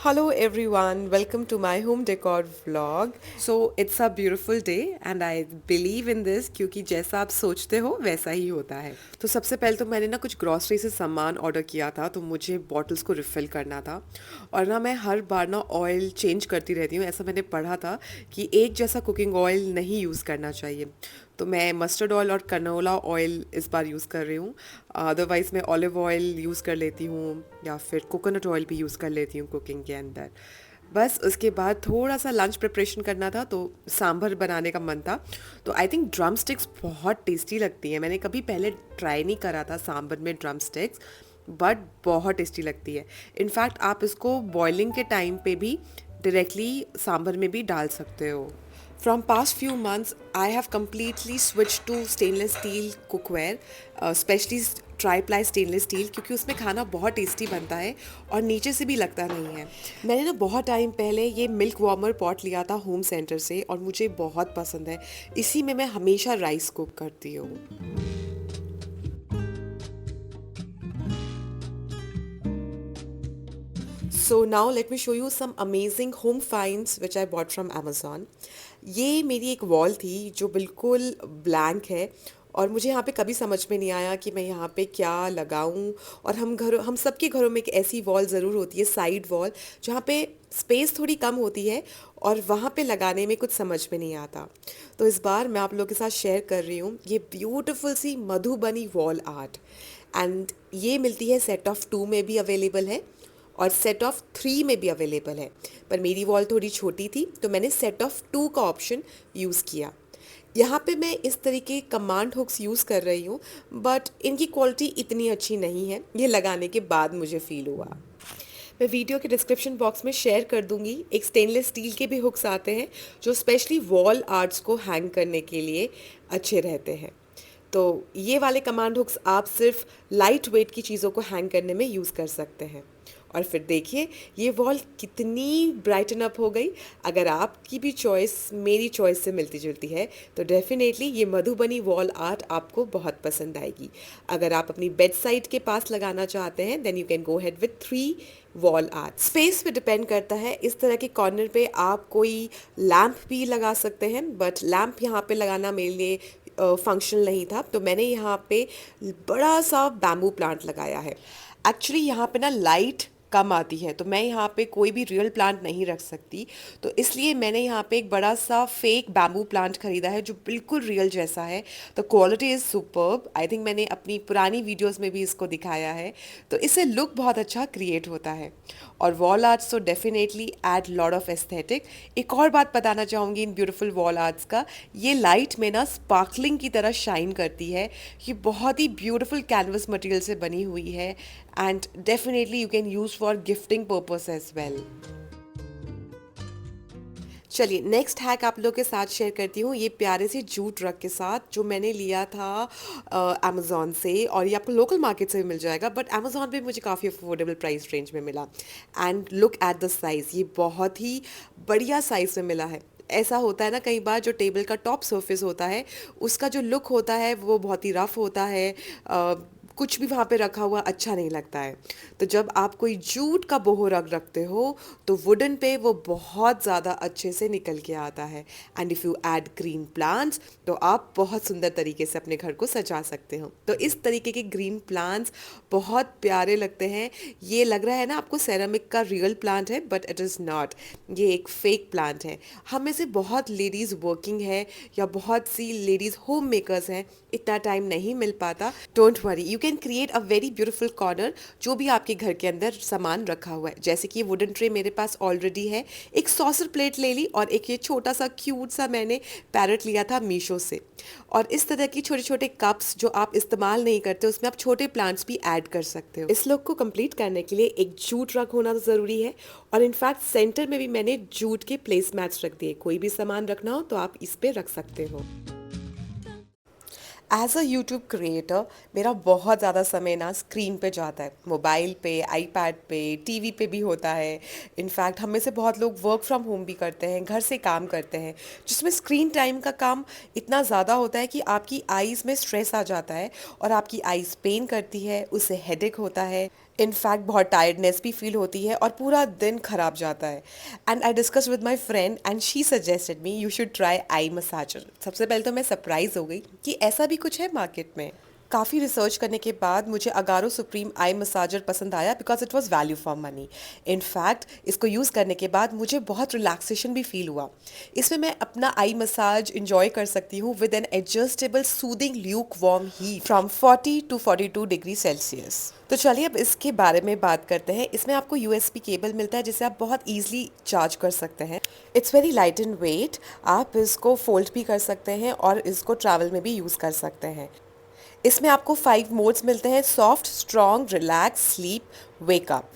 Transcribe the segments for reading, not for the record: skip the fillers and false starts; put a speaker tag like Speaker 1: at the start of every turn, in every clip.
Speaker 1: Hello everyone, welcome to my home decor vlog. So it's a beautiful day and I believe in this क्योंकि जैसा आप सोचते हो वैसा ही होता है। तो सबसे पहले तो मैंने ना कुछ ग्रॉसरी से सामान ऑर्डर किया था, तो मुझे बॉटल्स को रिफ़िल करना था। और ना मैं हर बार ना ऑयल चेंज करती रहती हूँ। ऐसा मैंने पढ़ा था कि एक जैसा कुकिंग ऑयल नहीं यूज़ करना चाहिए। तो मैं मस्टर्ड ऑयल और कनोला ऑयल इस बार यूज़ कर रही हूँ। अदरवाइज़ मैं ऑलिव ऑयल यूज़ कर लेती हूँ या फिर कोकोनट ऑयल भी यूज़ कर लेती हूँ कुकिंग के अंदर। बस उसके बाद थोड़ा सा लंच प्रिपरेशन करना था, तो सांभर बनाने का मन था। तो आई थिंक ड्रम स्टिक्स बहुत टेस्टी लगती हैं। मैंने कभी पहले ट्राई नहीं करा था सांभर में ड्रम स्टिक्स, बट बहुत टेस्टी लगती है। इनफैक्ट आप इसको बॉइलिंग के टाइम पे भी डायरेक्टली सांभर में भी डाल सकते हो। From past few months, I have completely switched to stainless steel cookware, especially try stainless steel, क्योंकि उसमें खाना बहुत टेस्टी बनता है और नीचे से भी लगता नहीं है। मैंने ना बहुत टाइम पहले ये मिल्क वार्मर पॉट लिया था होम सेंटर से और मुझे बहुत पसंद है। इसी में मैं हमेशा राइस कुक करती हूँ। So now let me show you some amazing home finds which I bought from Amazon. ये मेरी एक वॉल थी जो बिल्कुल ब्लैंक है और मुझे यहाँ पे कभी समझ में नहीं आया कि मैं यहाँ पे क्या लगाऊं। और हम सबके घरों में एक ऐसी वॉल ज़रूर होती है, साइड वॉल, जहाँ पे स्पेस थोड़ी कम होती है और वहाँ पे लगाने में कुछ समझ में नहीं आता। तो इस बार मैं आप लोगों के साथ शेयर कर रही हूँ ये ब्यूटीफुल सी मधुबनी वॉल आर्ट। एंड ये मिलती है सेट ऑफ 2 में भी अवेलेबल है और सेट ऑफ 3 में भी अवेलेबल है। पर मेरी वॉल थोड़ी छोटी थी तो मैंने सेट ऑफ 2 का ऑप्शन यूज़ किया। यहाँ पे मैं इस तरीके कमांड हुक्स यूज़ कर रही हूँ, बट इनकी क्वालिटी इतनी अच्छी नहीं है, ये लगाने के बाद मुझे फ़ील हुआ। मैं वीडियो के डिस्क्रिप्शन बॉक्स में शेयर कर दूंगी। एक स्टेनलेस स्टील के भी हुक्स आते हैं जो स्पेशली वॉल आर्ट्स को हैंग करने के लिए अच्छे रहते हैं। तो ये वाले कमांड हुक्स आप सिर्फ लाइट वेट की चीज़ों को हैंग करने में यूज़ कर सकते हैं। और फिर देखिए ये वॉल कितनी ब्राइटन अप हो गई। अगर आपकी भी चॉइस मेरी चॉइस से मिलती जुलती है तो डेफिनेटली ये मधुबनी वॉल आर्ट आपको बहुत पसंद आएगी। अगर आप अपनी बेड साइड के पास लगाना चाहते हैं then you can go head with 3 wall art. Space पे डिपेंड करता है। इस तरह के कॉर्नर पे आप कोई लैम्प भी लगा सकते हैं, बट लैम्प यहाँ पे लगाना मेरे लिए फंक्शनल नहीं था, तो मैंने यहाँ पे बड़ा सा बैम्बू प्लांट लगाया है। एक्चुअली यहाँ पे ना लाइट कम आती है तो मैं यहाँ पे कोई भी रियल प्लांट नहीं रख सकती, तो इसलिए मैंने यहाँ पे एक बड़ा सा फेक बैम्बू प्लांट खरीदा है जो बिल्कुल रियल जैसा है। The quality is superb. I think मैंने अपनी पुरानी वीडियोस में भी इसको दिखाया है, तो इससे लुक बहुत अच्छा क्रिएट होता है। और वॉल आर्ट्स तो definitely add lot of aesthetic. एक और बात बताना चाहूँगी इन ब्यूटीफुल वॉल आर्ट्स का, ये लाइट में ना स्पार्कलिंग की तरह शाइन करती है। ये बहुत ही ब्यूटीफुल कैनवस मटेरियल से बनी हुई है and definitely you can use for gifting purpose as well. चलिए नेक्स्ट हैक आप लोग के साथ शेयर करती हूँ, ये प्यारे से जूट रग के साथ जो मैंने लिया था अमेज़ॉन से, और ये आपको लोकल मार्केट से भी मिल जाएगा, बट अमेज़ॉन पे मुझे काफ़ी अफोर्डेबल प्राइस रेंज में मिला। And look at the size, ये बहुत ही बढ़िया साइज़ में मिला है। ऐसा होता है ना कई बार, जो टेबल का टॉप सरफेस होता है उसका जो लुक होता है वो बहुत ही रफ़ होता है, कुछ भी वहाँ पे रखा हुआ अच्छा नहीं लगता है। तो जब आप कोई जूट का बोहो रग रखते हो तो वुडन पे वो बहुत ज़्यादा अच्छे से निकल के आता है। And if you add green plants तो आप बहुत सुंदर तरीके से अपने घर को सजा सकते हो। तो इस तरीके के ग्रीन प्लांट्स बहुत प्यारे लगते हैं। ये लग रहा है ना आपको सेरामिक का रियल प्लांट है, बट इट इज़ नॉट, ये एक फेक प्लांट है। हम में से बहुत लेडीज़ वर्किंग है या बहुत सी लेडीज़ होम मेकर्स हैं, इतना टाइम नहीं मिल पाता। Don't worry, you can create a very beautiful corner जो भी आपके घर के अंदर सामान रखा हुआ है। जैसे कि ये वुडन ट्रे मेरे पास ऑलरेडी है, एक सॉसर प्लेट ले ली और एक ये छोटा सा क्यूट सा मैंने पैरेट लिया था मीशो से। और इस तरह की छोटे छोटे कप्स जो आप इस्तेमाल नहीं करते उसमें आप छोटे प्लांट्स भी ऐड कर सकते हो। इस लुक को कंप्लीट करने के लिए एक जूट रग होना तो ज़रूरी है, और इनफैक्ट सेंटर में भी मैंने जूट के प्लेस मैट्स रख दिए। कोई भी सामान रखना हो तो आप इस पे रख सकते हो। एज अ यूट्यूब क्रिएटर मेरा बहुत ज़्यादा समय ना स्क्रीन पे जाता है, मोबाइल पे, आईपैड पे, टीवी पे भी होता है। इनफैक्ट हम में से बहुत लोग वर्क फ्रॉम होम भी करते हैं, घर से काम करते हैं, जिसमें स्क्रीन टाइम का काम इतना ज़्यादा होता है कि आपकी आईज़ में स्ट्रेस आ जाता है और आपकी आईज़ पेन करती है, उससे हेडेक होता है। इनफैक्ट बहुत टायर्डनेस भी फील होती है और पूरा दिन खराब जाता है। And I discuss with my friend and she suggested me you should try eye massager. सबसे पहले तो मैं सरप्राइज हो गई कि ऐसा भी कुछ है मार्केट में। काफ़ी रिसर्च करने के बाद मुझे अगारो सुप्रीम आई मसाजर पसंद आया because it was value for money. In fact इसको यूज़ करने के बाद मुझे बहुत रिलैक्सेशन भी फील हुआ। इसमें मैं अपना आई मसाज इंजॉय कर सकती हूँ with an adjustable soothing lukewarm heat from 40 to 42 degree Celsius. तो चलिए अब इसके बारे में बात करते हैं। इसमें आपको यूएसबी केबल मिलता है जिसे आप बहुत ईजिली चार्ज कर सकते हैं। It's very light in weight. आप इसको फोल्ड भी कर सकते हैं और इसको ट्रैवल में भी यूज़ कर सकते हैं। इसमें आपको 5 मोड्स मिलते हैं: soft, strong, relax, sleep, wake up.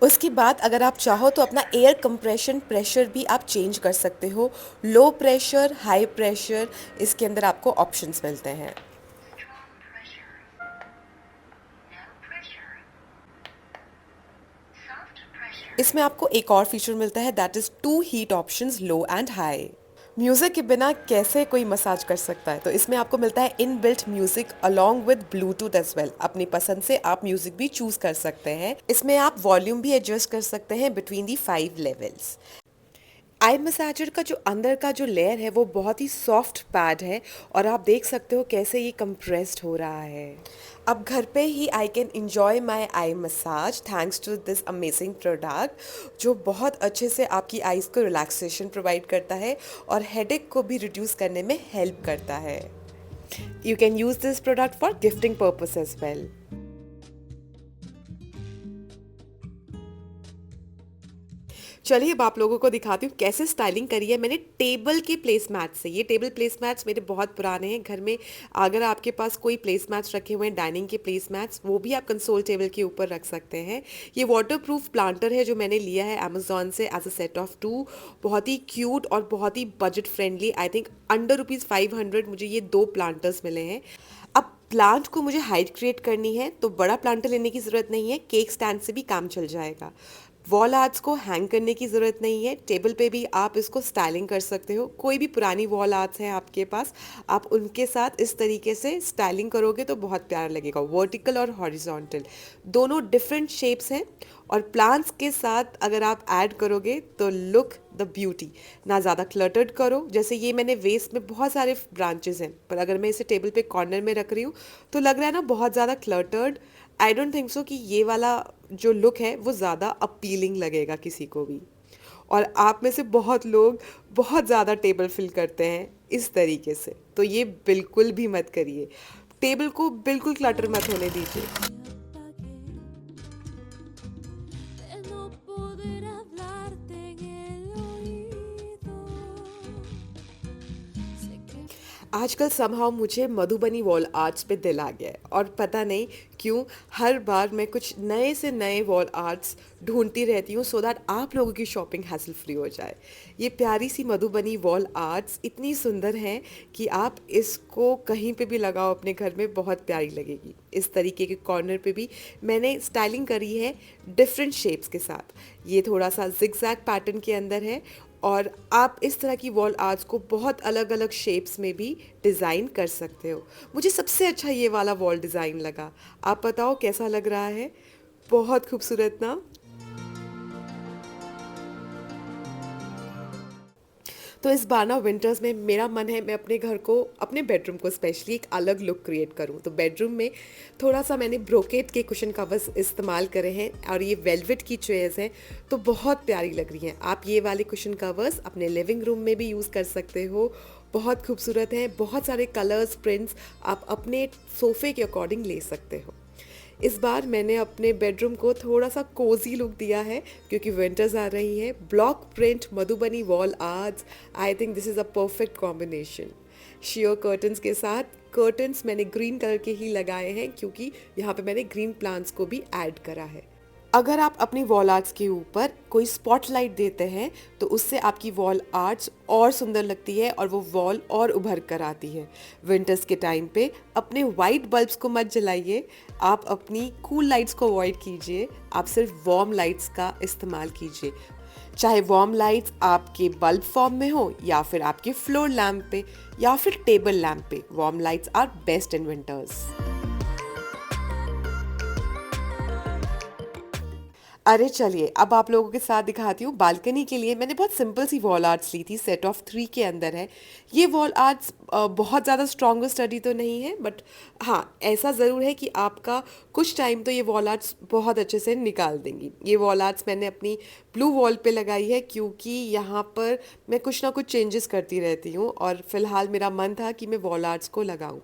Speaker 1: उसके बाद अगर आप चाहो तो अपना एयर कंप्रेशन प्रेशर भी आप चेंज कर सकते हो। लो प्रेशर, हाई प्रेशर, इसके अंदर आपको ऑप्शंस मिलते हैं। इसमें आपको एक और फीचर मिलता है that is 2 heat options, low and high. Music के बिना कैसे कोई मसाज कर सकता है, तो इसमें आपको मिलता है inbuilt music along with Bluetooth as well. अपनी पसंद से आप म्यूज़िक भी चूज़ कर सकते हैं। इसमें आप वॉल्यूम भी एडजस्ट कर सकते हैं between the 5 levels. Eye massager का जो अंदर का जो लेयर है वो बहुत ही सॉफ्ट पैड है और आप देख सकते हो कैसे ये कंप्रेस्ड हो रहा है। अब घर पे ही I can enjoy my eye massage thanks to this amazing product, जो बहुत अच्छे से आपकी आइज़ को रिलैक्सेशन प्रोवाइड करता है और हेडेक को भी रिड्यूस करने में हेल्प करता है। You can use this product for gifting purpose as well. चलिए अब आप लोगों को दिखाती हूँ कैसे स्टाइलिंग करी है मैंने टेबल के प्लेस मैट से। ये टेबल प्लेस मैट्स मेरे बहुत पुराने हैं घर में। अगर आपके पास कोई प्लेस मैट्स रखे हुए हैं डाइनिंग के प्लेस मैट्स, वो भी आप कंसोल टेबल के ऊपर रख सकते हैं। ये वाटर प्रूफ प्लांटर है जो मैंने लिया है अमेजोन से एज अ सेट ऑफ 2। बहुत ही क्यूट और बहुत ही budget friendly. I think under ₹500 मुझे ये 2 प्लांटर्स मिले हैं। अब प्लांट को मुझे हाइट क्रिएट करनी है तो बड़ा प्लांटर लेने की ज़रूरत नहीं है, केक स्टैंड से भी काम चल जाएगा। वॉल आर्ट्स को हैंग करने की ज़रूरत नहीं है, टेबल पे भी आप इसको स्टाइलिंग कर सकते हो। कोई भी पुरानी वॉल आर्ट्स हैं आपके पास, आप उनके साथ इस तरीके से स्टाइलिंग करोगे तो बहुत प्यारा लगेगा। वर्टिकल और हॉरिजॉन्टल दोनों डिफरेंट शेप्स हैं और प्लांट्स के साथ अगर आप ऐड करोगे तो लुक द ब्यूटी। ना ज़्यादा क्लटर्ड करो, जैसे ये मैंने वेस्ट में बहुत सारे ब्रांचेस हैं पर अगर मैं इसे टेबल पे कॉर्नर में रख रही हूँ तो लग रहा है ना बहुत ज़्यादा cluttered. I don't think so कि ये वाला जो लुक है वो ज़्यादा अपीलिंग लगेगा किसी को भी। और आप में से बहुत लोग बहुत ज़्यादा टेबल फिल करते हैं इस तरीके से, तो ये बिल्कुल भी मत करिए। टेबल को बिल्कुल क्लटर मत होने दीजिए।
Speaker 2: de no poder hablarte en el oído. Sé que
Speaker 1: आजकल समहाउ मुझे मधुबनी वॉल आर्ट्स पे दिल आ गया है और पता नहीं क्यों हर बार मैं कुछ नए से नए वॉल आर्ट्स ढूंढती रहती हूँ सो दैट आप लोगों की शॉपिंग हैसल फ्री हो जाए। ये प्यारी सी मधुबनी वॉल आर्ट्स इतनी सुंदर हैं कि आप इसको कहीं पे भी लगाओ अपने घर में बहुत प्यारी लगेगी। इस तरीके के कॉर्नर पे भी मैंने स्टाइलिंग करी है डिफरेंट शेप्स के साथ। ये थोड़ा सा जिगजैग पैटर्न के अंदर है और आप इस तरह की वॉल आर्ट्स को बहुत अलग अलग शेप्स में भी डिज़ाइन कर सकते हो। मुझे सबसे अच्छा ये वाला वॉल डिज़ाइन लगा। आप बताओ कैसा लग रहा है? बहुत खूबसूरत ना? तो इस बार ना विंटर्स में मेरा मन है मैं अपने घर को, अपने बेडरूम को स्पेशली एक अलग लुक क्रिएट करूं। तो बेडरूम में थोड़ा सा मैंने ब्रोकेट के कुशन कवर्स इस्तेमाल करे हैं और ये वेलवेट की चेयर्स हैं तो बहुत प्यारी लग रही हैं। आप ये वाले कुशन कवर्स अपने लिविंग रूम में भी यूज़ कर सकते हो। बहुत खूबसूरत हैं, बहुत सारे कलर्स, प्रिंट्स आप अपने सोफ़े के अकॉर्डिंग ले सकते हो। इस बार मैंने अपने बेडरूम को थोड़ा सा कोजी लुक दिया है क्योंकि विंटर्स आ रही है। Block print Madhubani wall arts, I think this is a perfect combination. शियो कर्टन्स के साथ कर्टन्स मैंने ग्रीन कलर के ही लगाए हैं क्योंकि यहाँ पे मैंने ग्रीन प्लांट्स को भी ऐड करा है। अगर आप अपनी वॉल आर्ट्स के ऊपर कोई स्पॉटलाइट देते हैं तो उससे आपकी वॉल आर्ट्स और सुंदर लगती है और वो वॉल और उभर कर आती है। विंटर्स के टाइम पे अपने वाइट बल्ब्स को मत जलाइए, आप अपनी कूल लाइट्स को अवॉइड कीजिए, आप सिर्फ वार्म लाइट्स का इस्तेमाल कीजिए। चाहे वार्म लाइट्स आपके बल्ब फॉर्म में हो या फिर आपके फ्लोर लैम्प पे या फिर टेबल लैम्प पे, warm lights are best in winters. अरे चलिए, अब आप लोगों के साथ दिखाती हूँ बालकनी के लिए मैंने बहुत सिंपल सी वॉल आर्ट्स ली थी, सेट ऑफ 3 के अंदर है। ये वॉल आर्ट्स बहुत ज़्यादा स्ट्रॉन्गर स्टडी तो नहीं है, बट हाँ ऐसा ज़रूर है कि आपका कुछ टाइम तो ये वॉल आर्ट्स बहुत अच्छे से निकाल देंगी। ये वॉल आर्ट्स मैंने अपनी ब्लू वॉल पे लगाई है क्योंकि यहाँ पर मैं कुछ ना कुछ चेंजेस करती रहती हूँ और फिलहाल मेरा मन था कि मैं वॉल आर्ट्स को लगाऊं।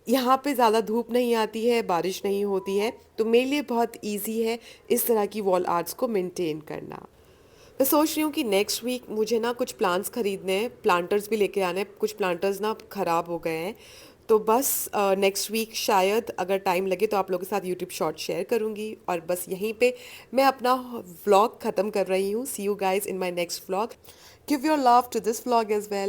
Speaker 1: यहाँ पे ज़्यादा धूप नहीं आती है, बारिश नहीं होती है, तो मेरे लिए बहुत इजी है इस तरह की वॉल आर्ट्स को मेंटेन करना। मैं सोच रही हूँ कि नेक्स्ट वीक मुझे ना कुछ प्लांट्स खरीदने हैं, प्लांटर्स भी लेके आने हैं, कुछ प्लांटर्स ना ख़राब हो गए हैं। तो बस नेक्स्ट वीक शायद अगर टाइम लगे तो आप लोगों के साथ यूट्यूब शॉर्ट शेयर करूँगी, और बस यहीं पे मैं अपना व्लॉग ख़त्म कर रही हूँ। See you guys in my next vlog. Give your love to this vlog as well.